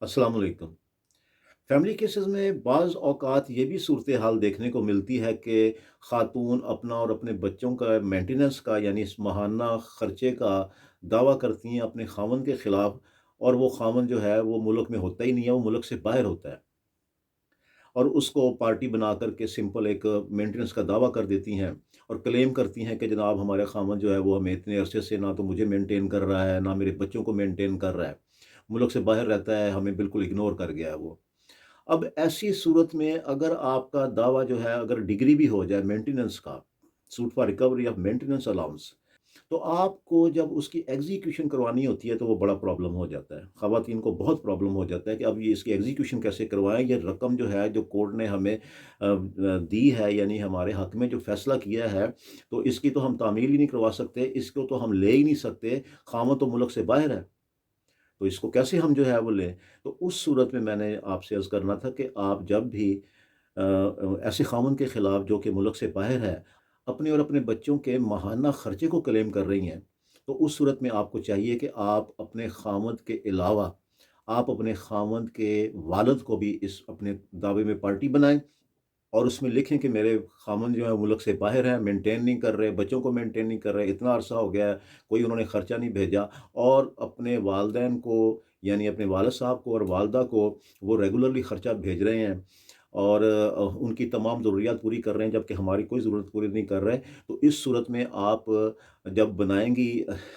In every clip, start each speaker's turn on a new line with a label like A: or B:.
A: अस्सलाम वालेकुम। Family cases में बाज़ औक़ात ये भी सूरत हाल देखने को मिलती है कि ख़ातून अपना और अपने बच्चों का मेंटेनेंस का यानी इस माहाना ख़र्चे का दावा करती हैं अपने ख़ावंद के ख़िलाफ़, और वो ख़ावंद जो है वो मुल्क में होता ही नहीं है, वो मुल्क से बाहर होता है। और उसको पार्टी बना कर के सिंपल एक मेंटेनेंस का दावा कर देती हैं और क्लेम करती हैं कि जनाब हमारा ख़ावंद जो है वो हमें इतने अरसे से ना तो मुझे मेंटेन कर रहा है, ना मेरे बच्चों को मेंटेन कर रहा है। मुल्क से बाहर रहता है, हमें बिल्कुल इग्नोर कर गया है वो। अब ऐसी सूरत में अगर आपका दावा जो है अगर डिग्री भी हो जाए मेंटेनेंस का, suit for recovery of maintenance allowance, तो आपको जब उसकी एग्जीक्यूशन करवानी होती है तो वो बड़ा प्रॉब्लम हो जाता है। ख़वातीन को बहुत प्रॉब्लम हो जाता है कि अब ये इसकी एग्जीक्यूशन कैसे करवाएँ? ये रकम जो है जो कोर्ट ने हमें दी है, यानी हमारे हक़ में जो फ़ैसला किया है, तो इसकी तो हम तामील ही नहीं करवा सकते, इसको तो हम ले ही नहीं सकते, ख़ावंद तो मुल्क से बाहर है। तो इसको कैसे हम जो है वो लें? तो उस सूरत में मैंने आपसे अर्ज़ करना था कि आप जब भी ऐसे ख़ावंद के ख़िलाफ़ जो कि मुल्क से बाहर है, अपने और अपने बच्चों के माहाना ख़र्चे को क्लेम कर रही हैं, तो उस सूरत में आपको चाहिए कि आप अपने ख़ावंद के अलावा, आप अपने ख़ावंद के वालिद को भी इस अपने दावे में पार्टी बनाएँ और उसमें लिखें कि मेरे ख़ावंद जो है मुल्क से बाहर हैं, मेंटेन नहीं कर रहे, बच्चों को मेंटेन नहीं कर रहे, इतना अरसा हो गया है, कोई उन्होंने खर्चा नहीं भेजा, और अपने वालदैन को यानी अपने वालिद साहब को और वालदा को वो रेगुलरली खर्चा भेज रहे हैं और उनकी तमाम ज़रूरियात पूरी कर रहे हैं, जबकि हमारी कोई ज़रूरत पूरी नहीं कर रहे। तो इस सूरत में आप जब बनाएँगी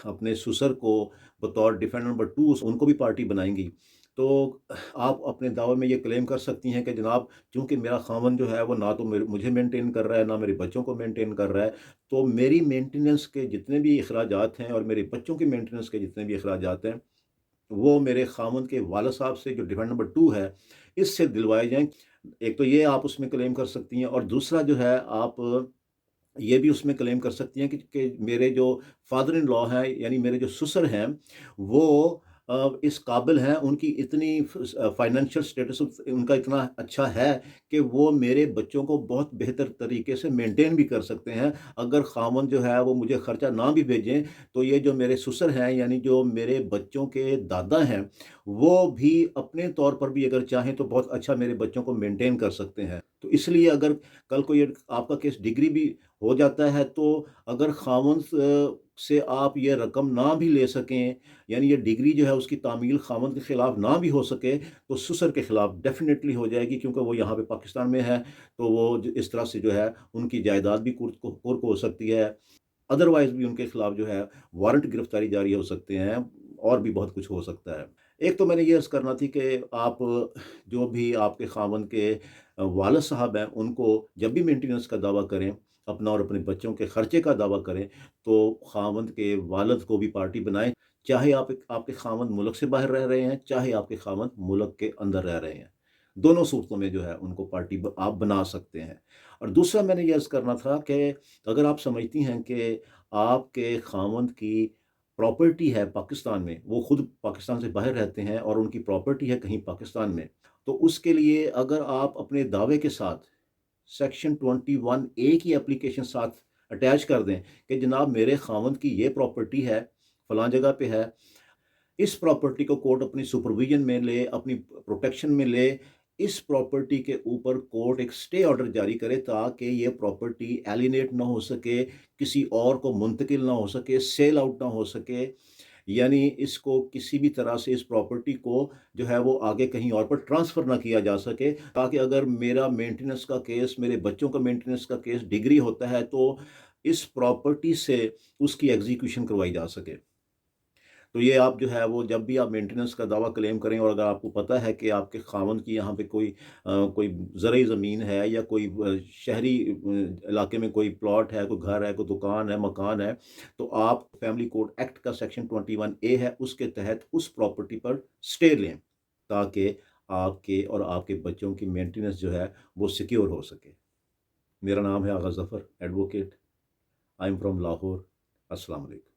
A: अपने ससुर को बतौर डिफेंडेंट नंबर 2 उनको भी पार्टी बनाएँगी, तो आप अपने दावे में ये क्लेम कर सकती हैं कि जनाब, चूँकि मेरा ख़ावंद जो है वो ना तो मुझे मेंटेन कर रहा है, ना मेरे बच्चों को मेंटेन कर रहा है, तो मेरी मेंटेनेंस के जितने भी अखराजात हैं और मेरे बच्चों के मेंटेनेंस के जितने भी अखराजात हैं, वो मेरे ख़ावंद के वालिद साहब से जो डिफेंडेंट नंबर 2 है, इससे दिलवाए जाएँ। एक तो ये आप उसमें क्लेम कर सकती हैं, और दूसरा जो है आप ये भी उसमें क्लेम कर सकती हैं कि मेरे जो फादर इन लॉ हैं, यानी मेरे जो ससुर हैं, वो इस काबिल हैं, उनकी इतनी फाइनेंशियल स्टेटस उनका इतना अच्छा है कि वो मेरे बच्चों को बहुत बेहतर तरीके से मेंटेन भी कर सकते हैं। अगर ख़ावंद जो है वो मुझे खर्चा ना भी भेजें, तो ये जो मेरे ससुर हैं, यानी जो मेरे बच्चों के दादा हैं, वो भी अपने तौर पर भी अगर चाहें तो बहुत अच्छा मेरे बच्चों को मेंटेन कर सकते हैं। तो इसलिए अगर कल को ये आपका केस डिग्री भी हो जाता है, तो अगर ख़ावंद से आप ये रकम ना भी ले सकें, यानी ये डिग्री जो है उसकी तामील ख़ावंद के ख़िलाफ़ ना भी हो सके, तो ससुर के ख़िलाफ़ डेफ़िनेटली हो जाएगी, क्योंकि वो यहाँ पे पाकिस्तान में है, तो वो इस तरह से जो है उनकी जायदाद भी कुर्क हो सकती है। अदरवाइज़ भी उनके खिलाफ जो है वारंट गिरफ्तारी जारी हो सकते हैं, और भी बहुत कुछ हो सकता है। एक तो मैंने ये अर्ज़ करना थी कि आप जो भी आपके ख़ावंद के वालिद साहब हैं, उनको जब भी मेंटेनेंस का दावा करें, अपना और अपने बच्चों के खर्चे का दावा करें, तो ख़ावंद के वालिद को भी पार्टी बनाएँ, चाहे आपके ख़ावंद मुल्क से बाहर रह रहे हैं, चाहे आपके ख़ावंद मुल्क के अंदर रह रहे हैं। दोनों सूरतों में जो है उनको पार्टी आप बना सकते हैं। और दूसरा मैंने ये अर्ज़ करना था कि अगर आप समझती हैं कि आपके ख़ावंद की प्रॉपर्टी है पाकिस्तान में, वो खुद पाकिस्तान से बाहर रहते हैं और उनकी प्रॉपर्टी है कहीं पाकिस्तान में, तो उसके लिए अगर आप अपने दावे के साथ सेक्शन 21 ए की एप्लीकेशन साथ अटैच कर दें कि जनाब मेरे ख़ावंद की ये प्रॉपर्टी है, फ़लाँ जगह पे है, इस प्रॉपर्टी को कोर्ट अपनी सुपरविज़न में ले, अपनी प्रोटेक्शन में ले, इस प्रॉपर्टी के ऊपर कोर्ट एक स्टे ऑर्डर जारी करे ताकि ये प्रॉपर्टी एलिनेट ना हो सके, किसी और को मुंतकिल ना हो सके, सेल आउट ना हो सके, यानी इसको किसी भी तरह से इस प्रॉपर्टी को जो है वो आगे कहीं और पर ट्रांसफ़र ना किया जा सके, ताकि अगर मेरा मेंटेनेंस का केस, मेरे बच्चों का मेंटेनेंस का केस डिग्री होता है, तो इस प्रॉपर्टी से उसकी एग्ज़ीक्यूशन करवाई जा सके। तो ये आप जो है वो जब भी आप मेंटेनेंस का दावा क्लेम करें, और अगर आपको पता है कि आपके ख़ावंद की यहाँ पे कोई ज़रई ज़मीन है, या कोई शहरी इलाके में कोई प्लॉट है, कोई घर है, कोई दुकान है, मकान है, तो आप फैमिली कोड एक्ट का सेक्शन 21 ए है, उसके तहत उस प्रॉपर्टी पर स्टे लें, ताकि आपके और आपके बच्चों की मेंटेनेंस जो है वो सिक्योर हो सके। मेरा नाम है Agha Zafar advocate. I am from Lahore. अस्सलाम वालेकुम।